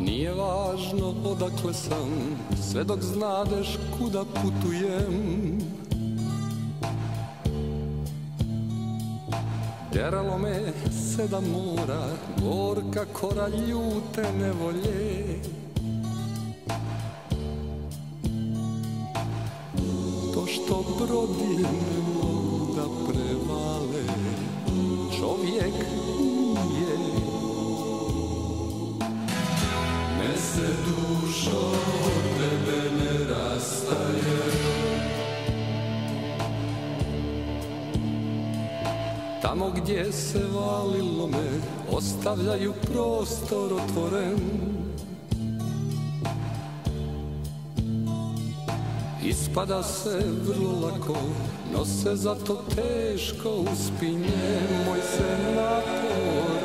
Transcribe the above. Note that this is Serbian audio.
Nije važno odakle sam, sve dok znadeš kuda putujem. Teralo me 7 mora, gorka kora ljute nevolje. To što brodi ne mogu da prevale, čovjek nije. Ne se dušo od tebe ne rastaje, tamo gdje se valilo me ostavljaju prostor otvoren. Ispada se vrlo lako, no se zato teško uspinje moj se napor.